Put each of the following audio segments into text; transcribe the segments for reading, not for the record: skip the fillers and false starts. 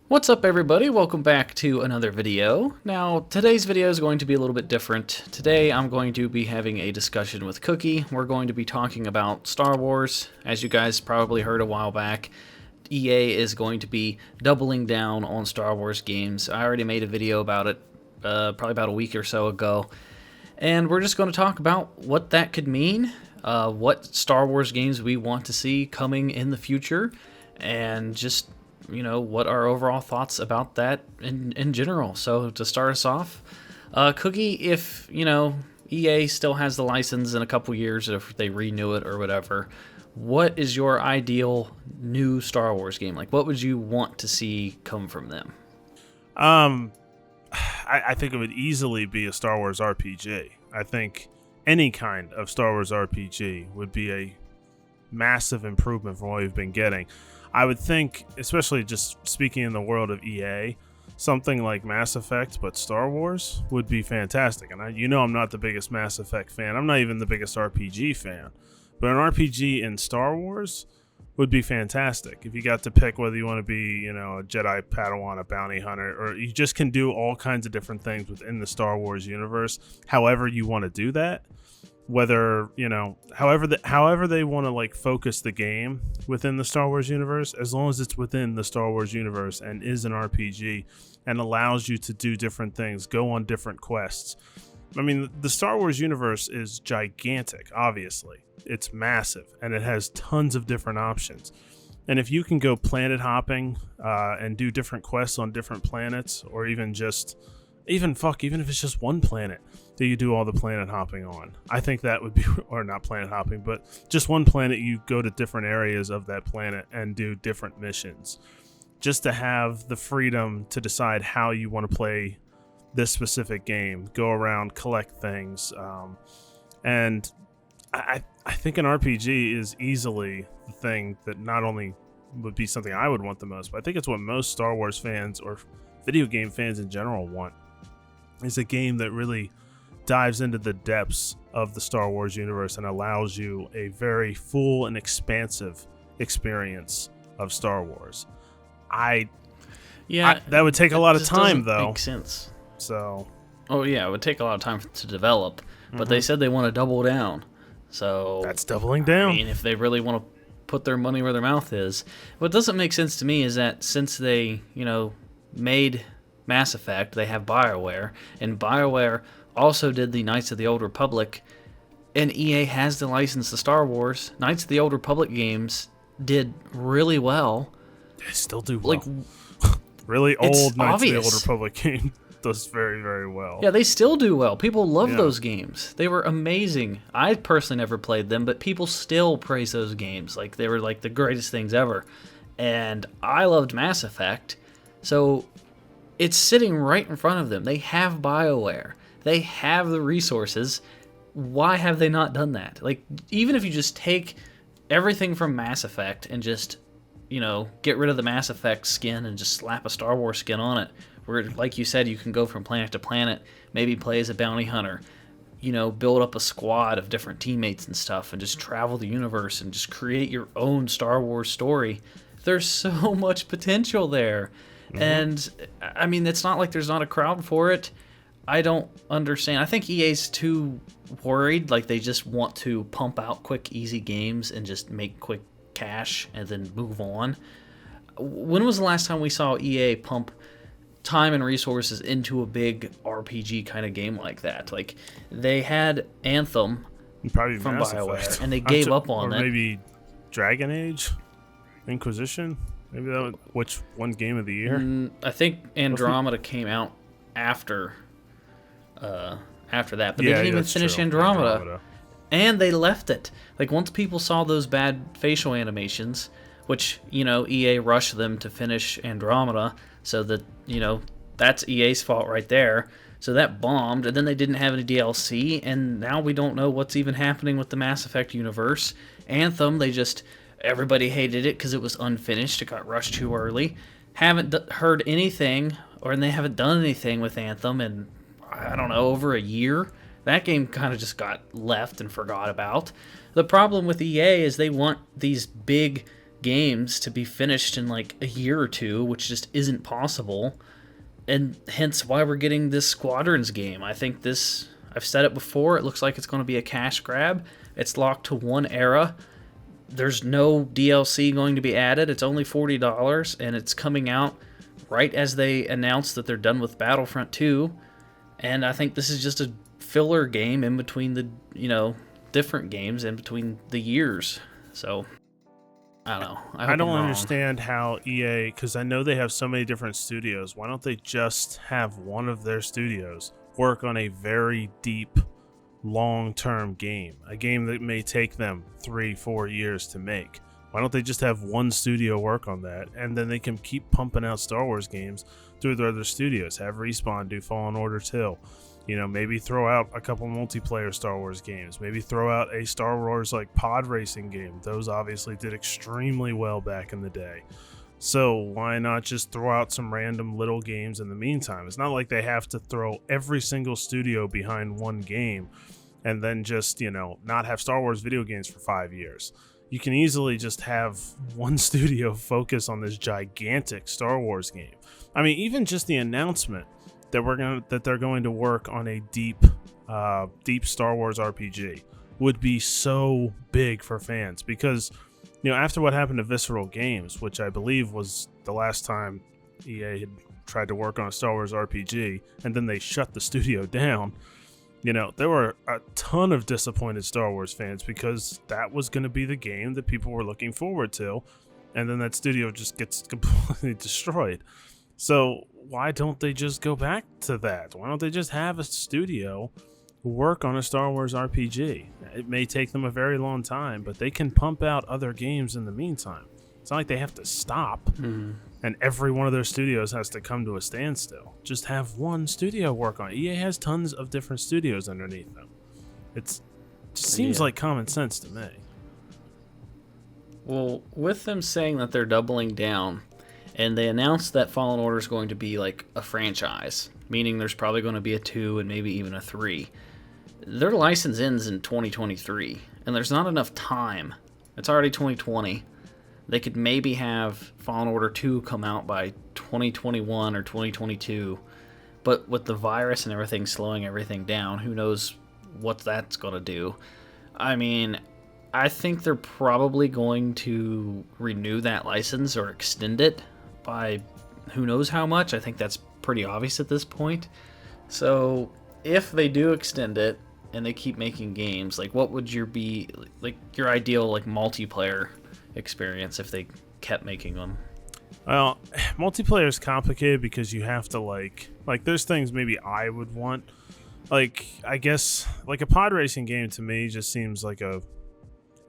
What's up everybody, welcome back to another video. Now today's video is going to be a little bit different. Today I'm going to be having a discussion with Cookie. We're going to be talking about Star Wars. As you guys probably heard a while back, EA is going to be doubling down on Star Wars games. I already made a video about it probably about a week or so ago. And we're just going to talk about what that could mean, what Star Wars games we want to see coming in the future, and just what our overall thoughts about that in general. So to start us off, Cookie, if, EA still has the license in a couple years, if they renew it or whatever, what is your ideal new Star Wars game? Like, what would you want to see come from them? I think it would easily be a Star Wars RPG. I think any kind of Star Wars RPG would be a massive improvement from what we've been getting. I would think, especially just speaking in the world of EA, something like Mass Effect but Star Wars would be fantastic. And I'm not the biggest Mass Effect fan. I'm not even the biggest RPG fan. But an RPG in Star Wars would be fantastic. If you got to pick whether you want to be, a Jedi Padawan, a bounty hunter, or you just can do all kinds of different things within the Star Wars universe, however you want to do that. Whether, however they want to focus the game within the Star Wars universe, as long as it's within the Star Wars universe and is an RPG and allows you to do different things, go on different quests. I mean, the Star Wars universe is gigantic, obviously. It's massive and it has tons of different options. And if you can go planet hopping and do different quests on different planets, or even if it's just one planet that you do all the planet hopping on, I think that would be, or not planet hopping, but just one planet, you go to different areas of that planet and do different missions, just to have the freedom to decide how you want to play this specific game, go around, collect things. And I think an RPG is easily the thing that not only would be something I would want the most, but I think it's what most Star Wars fans or video game fans in general want. It's a game that really dives into the depths of the Star Wars universe and allows you a very full and expansive experience of Star Wars. That would take a lot of time, though. Makes sense. So. Oh yeah, it would take a lot of time to develop, but they said they want to double down. So that's doubling down. I mean, if they really want to put their money where their mouth is. What doesn't make sense to me is that since they, made Mass Effect, they have BioWare, and BioWare also did the Knights of the Old Republic, and EA has the license to Star Wars. Knights of the Old Republic games did really well. They still do well. Really old Knights of the Old Republic game does very, very well. Yeah, they still do well. People love those games. They were amazing. I personally never played them, but people still praise those games. Like, they were like the greatest things ever. And I loved Mass Effect. So it's sitting right in front of them. They have BioWare. They have the resources. Why have they not done that? Like, even if you just take everything from Mass Effect and just, get rid of the Mass Effect skin and just slap a Star Wars skin on it, where, like you said, you can go from planet to planet, maybe play as a bounty hunter, build up a squad of different teammates and stuff, and just travel the universe and just create your own Star Wars story. There's so much potential there. Mm-hmm. And, I mean, it's not like there's not a crowd for it. I don't understand. I think EA's too worried. Like, they just want to pump out quick, easy games and just make quick cash and then move on. When was the last time we saw EA pump time and resources into a big RPG kind of game like that? Like, they had Anthem from Mass BioWare, Effect. And they gave up on it. Or maybe Dragon Age? Inquisition? Maybe that was which one game of the year? I think Andromeda came out after that, but they didn't even finish Andromeda. And they left it. Like, once people saw those bad facial animations, which, EA rushed them to finish Andromeda, so that, that's EA's fault right there. So that bombed, and then they didn't have any DLC, and now we don't know what's even happening with the Mass Effect universe. Anthem, everybody hated it because it was unfinished. It got rushed too early. Haven't heard anything, and they haven't done anything with Anthem in, I don't know, over a year. That game kind of just got left and forgot about. The problem with EA is they want these big games to be finished in like a year or two, which just isn't possible. And hence why we're getting this Squadrons game. I think this, I've said it before, it looks like it's going to be a cash grab. It's locked to one era. There's no DLC going to be added. It's only $40, and it's coming out right as they announce that they're done with Battlefront 2. And I think this is just a filler game in between the, different games in between the years. So, I don't know. I don't understand how EA, because I know they have so many different studios. Why don't they just have one of their studios work on a very deep, long-term game? A game that may take them 3-4 years to make. Why don't they just have one studio work on that, and then they can keep pumping out Star Wars games through their other studios? Have Respawn do Fallen Order 2. Maybe throw out a couple multiplayer Star Wars games. Maybe throw out a Star Wars like pod racing game. Those obviously did extremely well back in the day. So why not just throw out some random little games in the meantime? It's not like they have to throw every single studio behind one game and then just, not have Star Wars video games for 5 years. You can easily just have one studio focus on this gigantic Star Wars game. I mean, even just the announcement that they're going to work on a deep Star Wars RPG would be so big for fans, because after what happened to Visceral Games, which I believe was the last time EA had tried to work on a Star Wars RPG, and then they shut the studio down. There were a ton of disappointed Star Wars fans because that was going to be the game that people were looking forward to, and then that studio just gets completely destroyed. So why don't they just go back to that? Why don't they just have a studio work on a Star Wars RPG? It may take them a very long time, but they can pump out other games in the meantime. It's not like they have to stop, and every one of their studios has to come to a standstill. Just have one studio work on it. EA has tons of different studios underneath them. It just seems like common sense to me. Well, with them saying that they're doubling down, and they announced that Fallen Order is going to be like a franchise, meaning there's probably going to be a 2 and maybe even a 3. Their license ends in 2023, and there's not enough time. It's already 2020. They could maybe have Fallen Order 2 come out by 2021 or 2022, but with the virus and everything slowing everything down, who knows what that's going to do. I mean, I think they're probably going to renew that license or extend it by who knows how much. I think that's pretty obvious at this point. So if they do extend it and they keep making games, like what would your ideal like multiplayer experience if they kept making them? Well, multiplayer is complicated because you have to like there's things maybe I would want. Like, I guess like a pod racing game to me just seems like a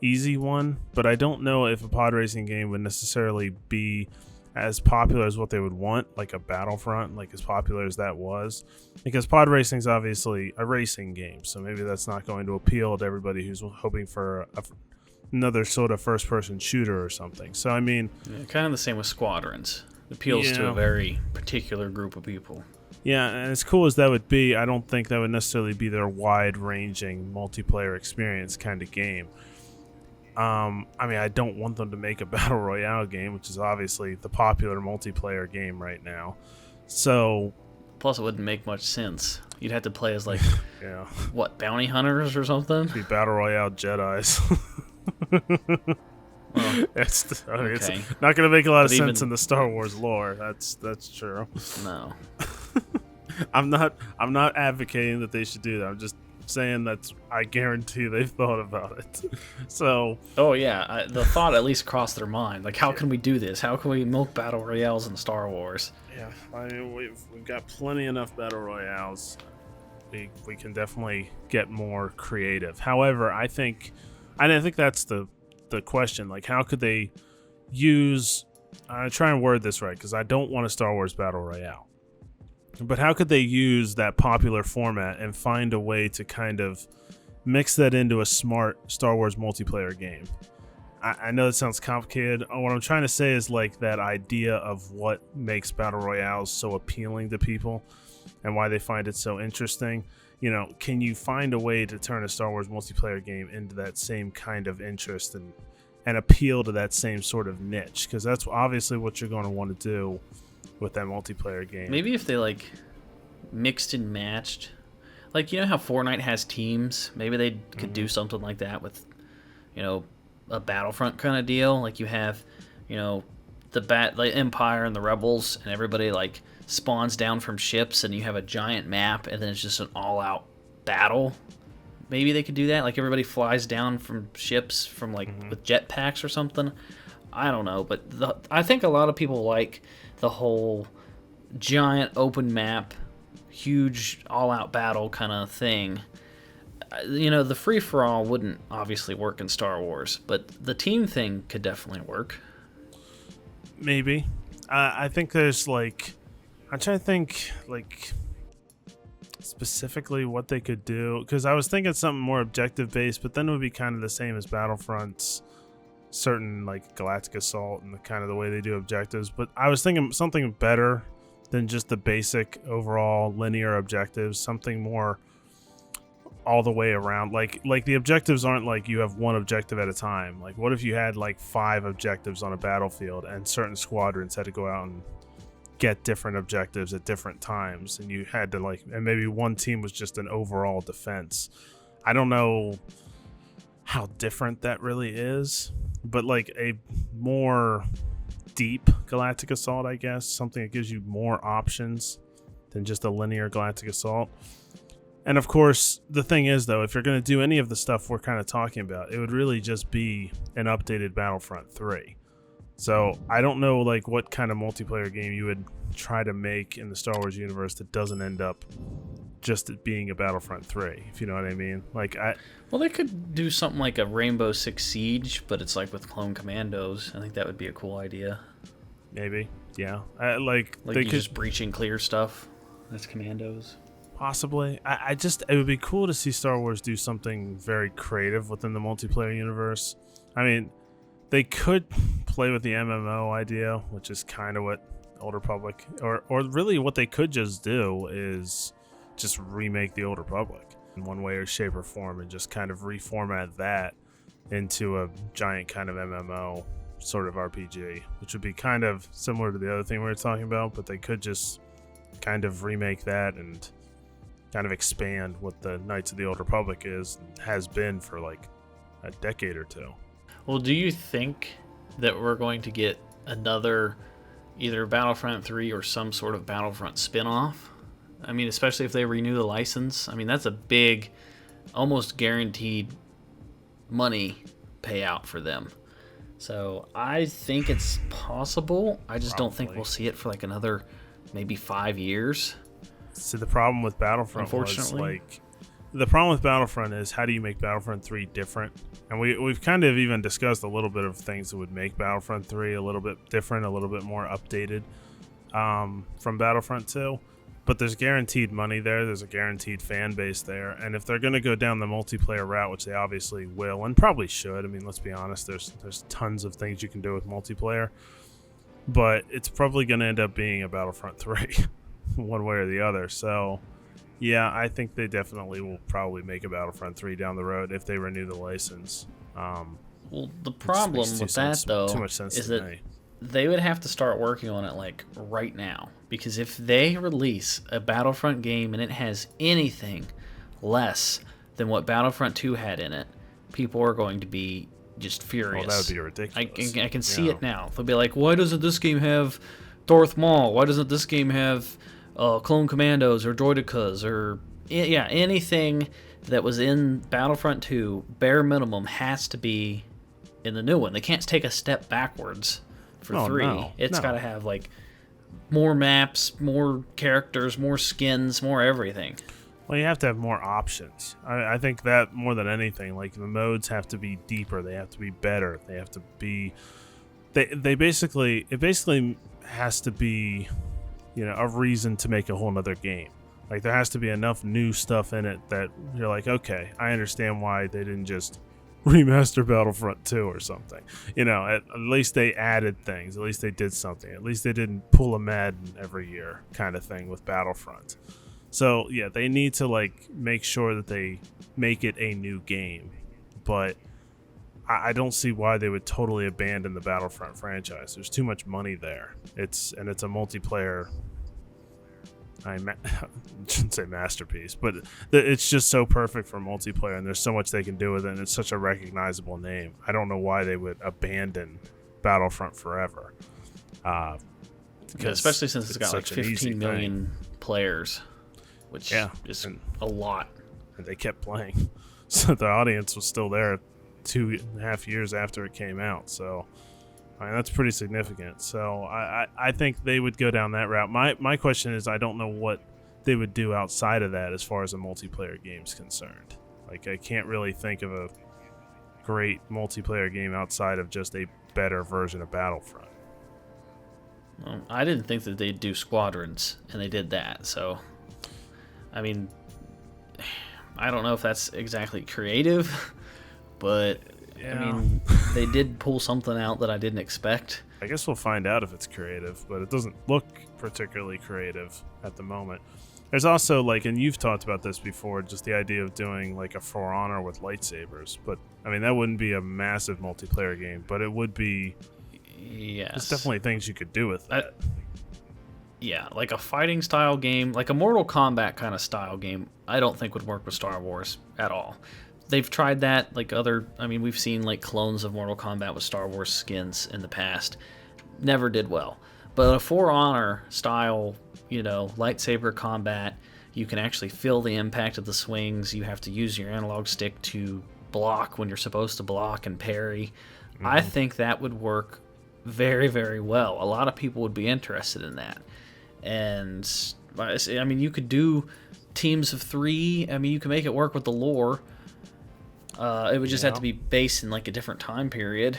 easy one, but I don't know if a pod racing game would necessarily be as popular as what they would want, like a Battlefront, like as popular as that was, because pod racing is obviously a racing game, so maybe that's not going to appeal to everybody who's hoping for another sort of first-person shooter or something. So I mean, kind of the same with Squadrons. It appeals to a very particular group of people. Yeah, and as cool as that would be, I don't think that would necessarily be their wide-ranging multiplayer experience kind of game. I mean, I don't want them to make a Battle Royale game, which is obviously the popular multiplayer game right now. So, plus it wouldn't make much sense. You'd have to play as like, bounty hunters or something? Be Battle Royale Jedis. Well, it's not going to make a lot of sense in the Star Wars lore. That's true. No. I'm not advocating that they should do that. I'm just saying that I guarantee they've thought about it. So. Oh yeah, the thought at least crossed their mind. Like, how can we do this? How can we milk battle royales in Star Wars? Yeah, I mean, we've got plenty enough battle royales. We can definitely get more creative. However, I think that's the question. Like, how could they use? I try and word this right because I don't want a Star Wars battle royale. But how could they use that popular format and find a way to kind of mix that into a smart Star Wars multiplayer game? I know that sounds complicated. What I'm trying to say is like that idea of what makes battle royales so appealing to people and why they find it so interesting. You know, can you find a way to turn a Star Wars multiplayer game into that same kind of interest and appeal to that same sort of niche, because that's obviously what you're going to want to do with that multiplayer game. Maybe if they like mixed and matched, like you know how Fortnite has teams, maybe they could do something like that with, you know, a Battlefront kind of deal. Like you have, you know, the Empire and the Rebels, and everybody like spawns down from ships, and you have a giant map, and then it's just an all-out battle. Maybe they could do that. Like everybody flies down from ships from like with jetpacks or something. I don't know, but I think a lot of people like the whole giant open map, huge all-out battle kind of thing. You know, the free-for-all wouldn't obviously work in Star Wars, but the team thing could definitely work. Maybe. I think there's like, I'm trying to think like specifically what they could do, because I was thinking something more objective based, but then it would be kind of the same as Battlefront's certain like Galactic Assault and the kind of the way they do objectives. But I was thinking something better than just the basic overall linear objectives, something more all the way around. Like the objectives aren't like you have one objective at a time. Like what if you had like 5 objectives on a battlefield and certain squadrons had to go out and get different objectives at different times, and you had to like, and maybe one team was just an overall defense. I don't know how different that really is, but like a more deep Galactic Assault, I guess, something that gives you more options than just a linear Galactic Assault. And of course, the thing is though, if you're going to do any of the stuff we're kind of talking about, it would really just be an updated Battlefront 3. So I don't know like what kind of multiplayer game you would try to make in the Star Wars universe that doesn't end up just being a Battlefront 3, if you know what I mean. Well, they could do something like a Rainbow Six Siege, but it's like with clone commandos. I think that would be a cool idea. Maybe, yeah. Like they could just breach and clear stuff. That's commandos. Possibly. It would be cool to see Star Wars do something very creative within the multiplayer universe. I mean, they could play with the MMO idea, which is kind of what Old Republic, or really what they could just do is just remake the Old Republic in one way or shape or form and just kind of reformat that into a giant kind of MMO sort of RPG, which would be kind of similar to the other thing we were talking about, but they could just kind of remake that and kind of expand what the Knights of the Old Republic is and has been for like a decade or two. Well, do you think that we're going to get another either Battlefront 3 or some sort of Battlefront spin-off? I mean, especially if they renew the license. I mean, that's a big, almost guaranteed money payout for them. So I think it's possible. I just don't think we'll see it for like another maybe 5 years. See, the problem with Battlefront is how do you make Battlefront 3 different? And we've kind of even discussed a little bit of things that would make Battlefront 3 a little bit different, a little bit more updated from Battlefront 2. But there's guaranteed money there. There's a guaranteed fan base there. And if they're going to go down the multiplayer route, which they obviously will and probably should, I mean, let's be honest, there's tons of things you can do with multiplayer. But it's probably going to end up being a Battlefront 3 one way or the other. So yeah, I think they definitely will probably make a Battlefront 3 down the road if they renew the license. Well, the problem with that, though, is that they would have to start working on it, like, right now. Because if they release a Battlefront game and it has anything less than what Battlefront 2 had in it, people are going to be just furious. Oh, that would be ridiculous. I can see it now. They'll be like, why doesn't this game have Darth Maul? Why doesn't this game have clone commandos or droidekas or anything that was in Battlefront 2 bare minimum has to be in the new one. They can't take a step backwards for 3. It's got to have like more maps, more characters, more skins, more everything. Well, you have to have more options. I think that more than anything, like the modes have to be deeper, they have to be better, they have to be it basically has to be, you know, a reason to make a whole nother game. Like there has to be enough new stuff in it that you're like, okay, I understand why they didn't just remaster Battlefront 2 or something. You know, at least they added things, at least they did something, at least they didn't pull a Madden every year kind of thing with Battlefront. So yeah, they need to like make sure that they make it a new game. But I don't see why they would totally abandon the Battlefront franchise. There's too much money there. It's a multiplayer. I shouldn't say masterpiece, but it's just so perfect for multiplayer, and there's so much they can do with it, and it's such a recognizable name. I don't know why they would abandon Battlefront forever. Especially since it's got like 15 million players, which is a lot. And they kept playing. So the audience was still there 2.5 years after it came out. So I mean, that's pretty significant. So I think they would go down that route. My question is, I don't know what they would do outside of that as far as a multiplayer game's concerned. Like, I can't really think of a great multiplayer game outside of just a better version of Battlefront. Well, I didn't think that they'd do squadrons, and they did that. So, I mean, I don't know if that's exactly creative, but I mean, they did pull something out that I didn't expect. I guess we'll find out if it's creative, but it doesn't look particularly creative at the moment. There's also, like, and you've talked about this before, just the idea of doing like a For Honor with lightsabers. But I mean, that wouldn't be a massive multiplayer game, but it would be. Yes. There's definitely things you could do with that. Yeah, like a fighting style game, like a Mortal Kombat kind of style game, I don't think would work with Star Wars at all. They've tried that, like we've seen like clones of Mortal Kombat with Star Wars skins in the past. Never did well. But a For Honor style, lightsaber combat, you can actually feel the impact of the swings. You have to use your analog stick to block when you're supposed to block and parry. Mm-hmm. I think that would work very, very well. A lot of people would be interested in that. And, I mean, you could do teams of 3. I mean, you can make it work with the lore. It would just have to be based in, like, a different time period.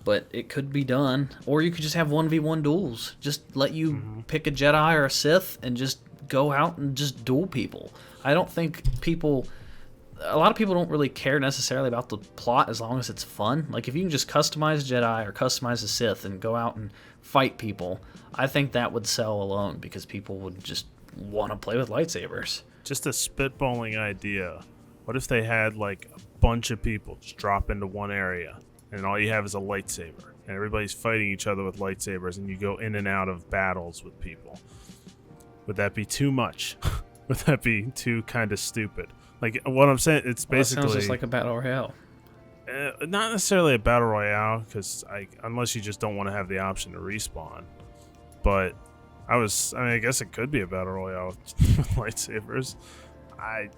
But it could be done. Or you could just have 1v1 duels. Just let you pick a Jedi or a Sith and just go out and just duel people. I don't think a lot of people don't really care necessarily about the plot as long as it's fun. Like, if you can just customize Jedi or customize a Sith and go out and fight people, I think that would sell alone because people would just want to play with lightsabers. Just a spitballing idea. What if they had, like, a bunch of people just drop into one area and all you have is a lightsaber and everybody's fighting each other with lightsabers and you go in and out of battles with people? Would that be too much? Would that be too kind of stupid? Like, what I'm saying, it's basically... It sounds just like a battle royale. Not necessarily a battle royale, because unless you just don't want to have the option to respawn. But I guess it could be a battle royale with lightsabers. I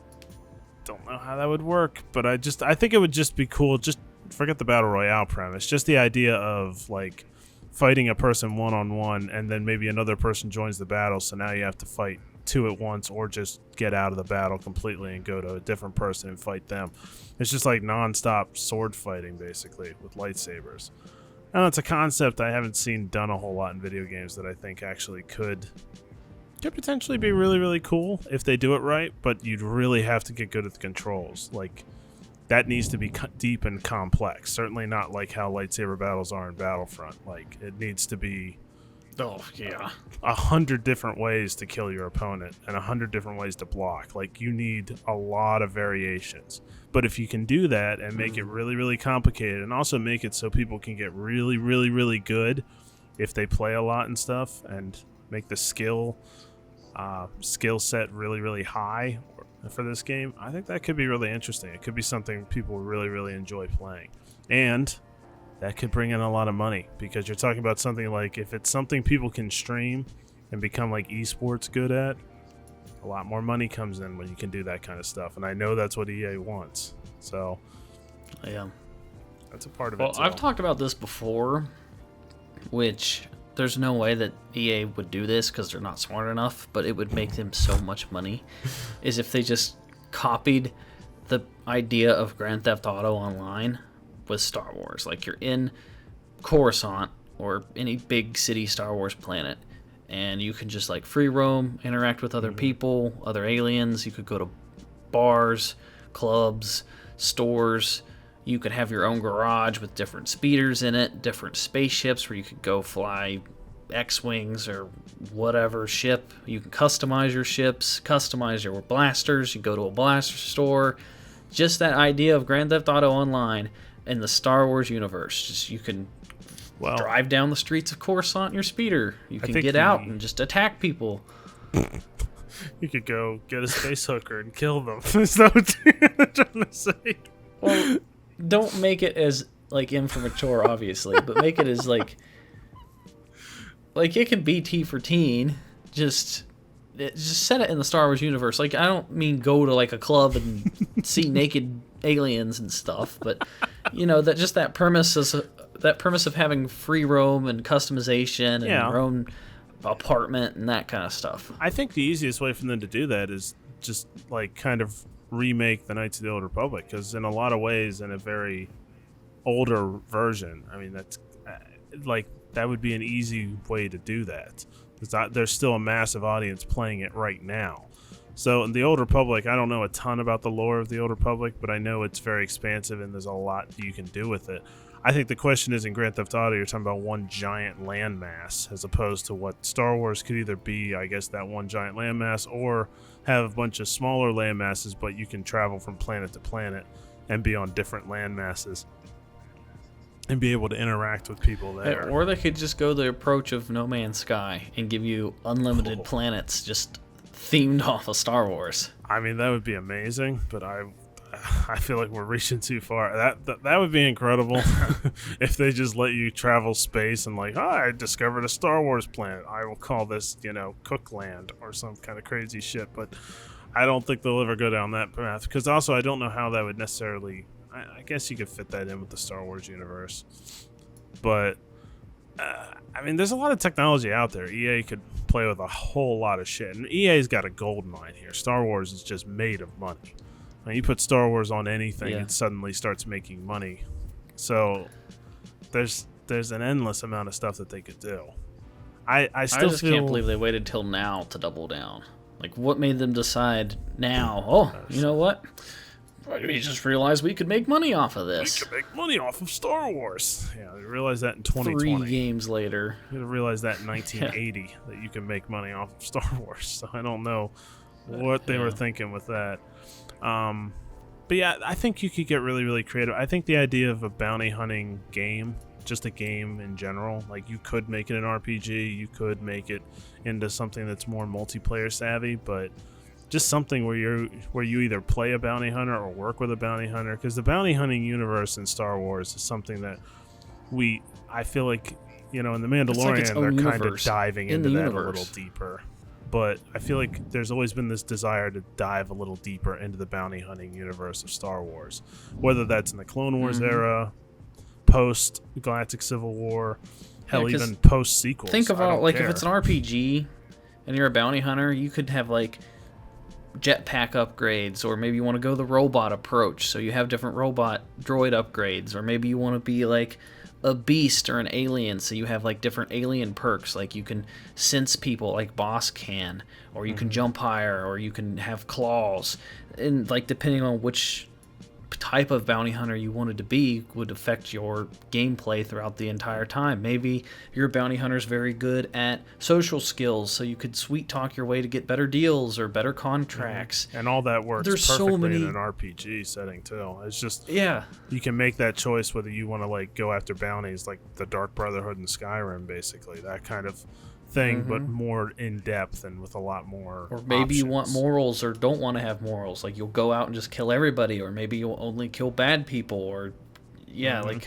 don't know how that would work, but I think it would just be cool. Just forget the battle royale premise. Just the idea of, like, fighting a person one-on-one, and then maybe another person joins the battle, so now you have to fight 2 at once, or just get out of the battle completely and go to a different person and fight them. It's just like non-stop sword fighting, basically, with lightsabers. I know it's a concept I haven't seen done a whole lot in video games that I think actually could potentially be really, really cool if they do it right, but you'd really have to get good at the controls. Like, that needs to be deep and complex. Certainly not like how lightsaber battles are in Battlefront. Like, it needs to be 100 different ways to kill your opponent and 100 different ways to block. Like, you need a lot of variations. But if you can do that and make it really, really complicated, and also make it so people can get really, really, really good if they play a lot and stuff, and make the skill set really, really high for this game, I think that could be really interesting. It could be something people really, really enjoy playing. And that could bring in a lot of money, because you're talking about something like, if it's something people can stream and become like esports good at, a lot more money comes in when you can do that kind of stuff. And I know that's what EA wants. So yeah, that's a part of it. Well, I've talked about this before, which there's no way that EA would do this because they're not smart enough, but it would make them so much money, is if they just copied the idea of Grand Theft Auto Online with Star Wars. Like, you're in Coruscant or any big city Star Wars planet, and you can just, like, free roam, interact with other people, other aliens. You could go to bars, clubs, stores. You could have your own garage with different speeders in it, different spaceships where you could go fly X-Wings or whatever ship. You can customize your ships, customize your blasters. You go to a blaster store. Just that idea of Grand Theft Auto Online in the Star Wars universe. Just you can drive down the streets of Coruscant in your speeder. You can get out and just attack people. You could go get a space hooker and kill them. Is that what you're trying to say? Well, don't make it as like immature, obviously, but make it as like it can be T for teen. Just set it in the Star Wars universe. Like, I don't mean go to like a club and see naked aliens and stuff, but you know, that premise of having free roam and customization and your own apartment and that kind of stuff. I think the easiest way for them to do that is just like kind of remake the Knights of the Old Republic, because in a lot of ways, in a very older version, I mean, that's like that would be an easy way to do that. There's still a massive audience playing it right now. So in the Old Republic, I don't know a ton about the lore of the Old Republic, but I know it's very expansive and there's a lot you can do with it. I think the question is, in Grand Theft Auto, you're talking about one giant landmass, as opposed to what Star Wars could either be, I guess, that one giant landmass, or have a bunch of smaller landmasses, but you can travel from planet to planet and be on different landmasses and be able to interact with people there. Or they could just go the approach of No Man's Sky and give you unlimited planets just themed off of Star Wars. I mean, that would be amazing, but I feel like we're reaching too far. That would be incredible if they just let you travel space and like, I discovered a Star Wars planet. I will call this, Cookland or some kind of crazy shit. But I don't think they'll ever go down that path, because also I don't know how that would necessarily. I guess you could fit that in with the Star Wars universe, but I mean, there's a lot of technology out there. EA could play with a whole lot of shit, and EA's got a gold mine here. Star Wars is just made of money. You put Star Wars on anything, it suddenly starts making money. So there's an endless amount of stuff that they could do. I just can't believe they waited till now to double down. Like, what made them decide now? Oh, you know what? We just realized we could make money off of this. We could make money off of Star Wars. Yeah, they realized that in 2020. 3 games later. You realized that in 1980 that you can make money off of Star Wars. So I don't know what they were thinking with that. But yeah, I think you could get really, really creative. I think the idea of a bounty hunting game, just a game in general, like you could make it an RPG, you could make it into something that's more multiplayer savvy, but just something where you either play a bounty hunter or work with a bounty hunter, because the bounty hunting universe in Star Wars is something that I feel like, in The Mandalorian, they're kind of diving into that a little deeper. But I feel like there's always been this desire to dive a little deeper into the bounty hunting universe of Star Wars, whether that's in the Clone Wars era, post Galactic Civil War, hell, even post sequels. Think about like if it's an RPG and you're a bounty hunter, you could have like jetpack upgrades, or maybe you want to go the robot approach, so you have different robot droid upgrades, or maybe you want to be like a beast or an alien, so you have like different alien perks, like you can sense people like Boss can, or you can jump higher, or you can have claws, and like depending on which type of bounty hunter you wanted to be would affect your gameplay throughout the entire time. Maybe your bounty hunter's very good at social skills, so you could sweet talk your way to get better deals or better contracts. And all that works perfectly in an RPG setting too. It's just you can make that choice whether you want to like go after bounties like the Dark Brotherhood in Skyrim, basically that kind of thing, but more in depth and with a lot more or maybe options. You want morals or don't want to have morals, like you'll go out and just kill everybody, or maybe you'll only kill bad people, or like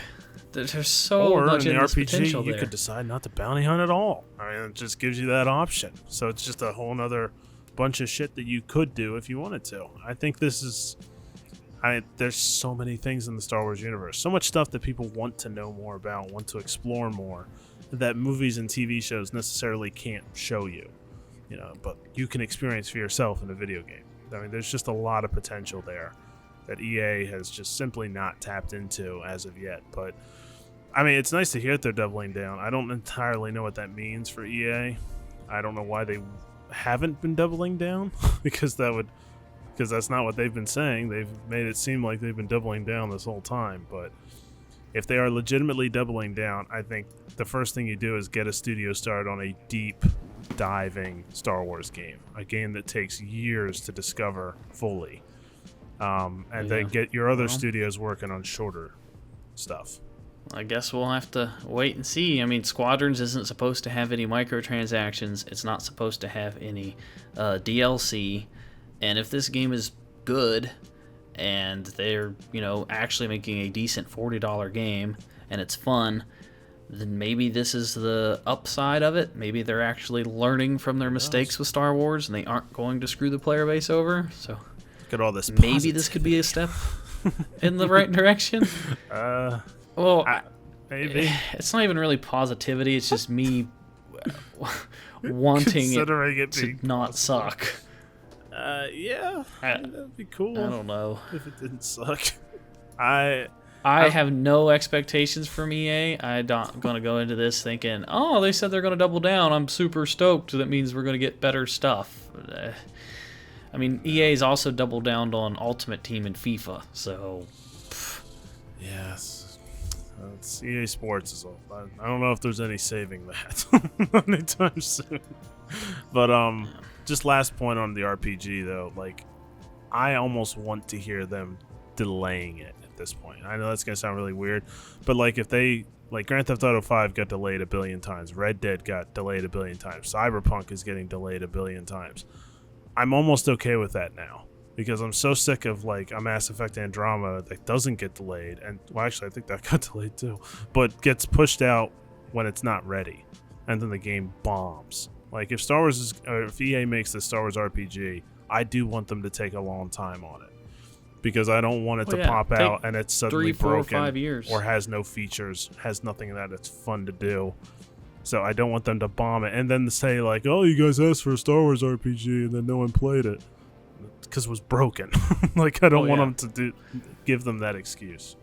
there's so much in the RPG you could decide not to bounty hunt at all. I mean, it just gives you that option, so it's just a whole nother bunch of shit that you could do if you wanted to. I think this is there's so many things in the Star Wars universe, so much stuff that people want to know more about, want to explore more, that movies and TV shows necessarily can't show you, but you can experience for yourself in a video game. I mean, there's just a lot of potential there that EA has just simply not tapped into as of yet. But I mean, it's nice to hear that they're doubling down. I don't entirely know what that means for EA. I don't know why they haven't been doubling down because that's not what they've been saying. They've made it seem like they've been doubling down this whole time, but if they are legitimately doubling down, I think the first thing you do is get a studio started on a deep diving Star Wars game, a game that takes years to discover fully, and then get your other studios working on shorter stuff. I guess we'll have to wait and see. I mean, Squadrons isn't supposed to have any microtransactions. It's not supposed to have any DLC. And if this game is good and they're, actually making a decent $40 game and it's fun, then maybe this is the upside of it. Maybe they're actually learning from their mistakes with Star Wars and they aren't going to screw the player base over. So Look at all this maybe this could be a step in the right direction. Well, maybe. It's not even really positivity. It's just me wanting it to not suck. Yeah, that'd be cool. I don't know if it didn't suck. I have no expectations from EA. I'm not going to go into this thinking, oh, they said they're going to double down. I'm super stoked. That means we're going to get better stuff. I mean, EA's also doubled down on Ultimate Team and FIFA, so... Yes. It's EA Sports is all. I don't know if there's any saving that anytime soon. But just last point on the RPG though, like I almost want to hear them delaying it at this point. I know that's gonna sound really weird, but like if they Grand Theft Auto 5 got delayed 1 billion times, Red Dead got delayed 1 billion times, Cyberpunk is getting delayed 1 billion times. I'm almost okay with that now. Because I'm so sick of a Mass Effect Andromeda that doesn't get delayed, and well, actually, I think that got delayed too, but gets pushed out when it's not ready, and then the game bombs. Like if if EA makes the Star Wars RPG, I do want them to take a long time on it, because I don't want it to pop out and it's suddenly 3, 4, broken 5 years. Or has no features, has nothing that it's fun to do. So I don't want them to bomb it and then say oh, you guys asked for a Star Wars RPG and then no one played it. Because it was broken. I don't want them to give them that excuse.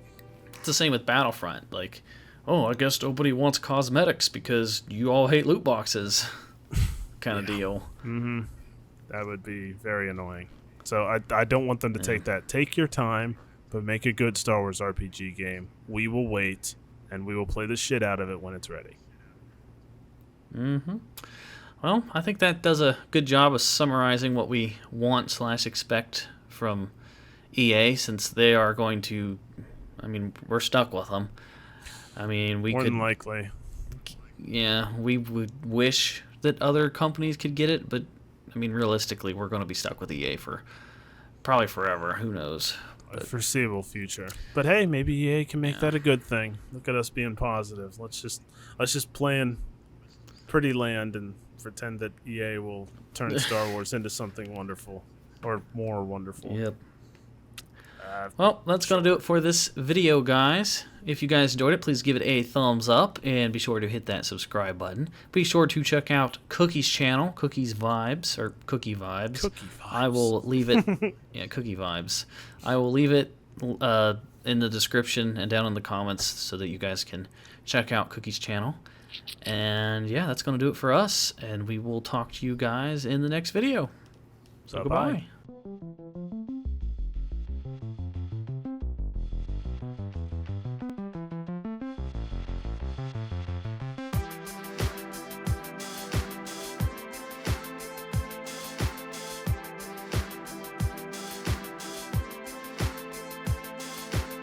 It's the same with Battlefront. I guess nobody wants cosmetics because you all hate loot boxes, kind of deal. Mm-hmm. That would be very annoying. So I don't want them to take that. Take your time, but make a good Star Wars RPG game. We will wait, and we will play the shit out of it when it's ready. Mm-hmm. Well, I think that does a good job of summarizing what we want/expect from EA, since they are going to... I mean, we're stuck with them. I mean, More than likely. Yeah, we would wish that other companies could get it, but, I mean, realistically, we're going to be stuck with EA for probably forever. Who knows? A foreseeable future. But hey, maybe EA can make that a good thing. Look at us being positive. Let's just play in pretty land and pretend that EA will turn Star Wars into something wonderful or more wonderful. Yep. Well, that's going to do it for this video, guys. If you guys enjoyed it, please give it a thumbs up and be sure to hit that subscribe button. Be sure to check out Cookie's channel, Cookie Vibes. Cookie Vibes. I will leave it... yeah, Cookie Vibes. I will leave it in the description and down in the comments so that you guys can check out Cookie's channel. And yeah, that's going to do it for us, and we will talk to you guys in the next video. So goodbye.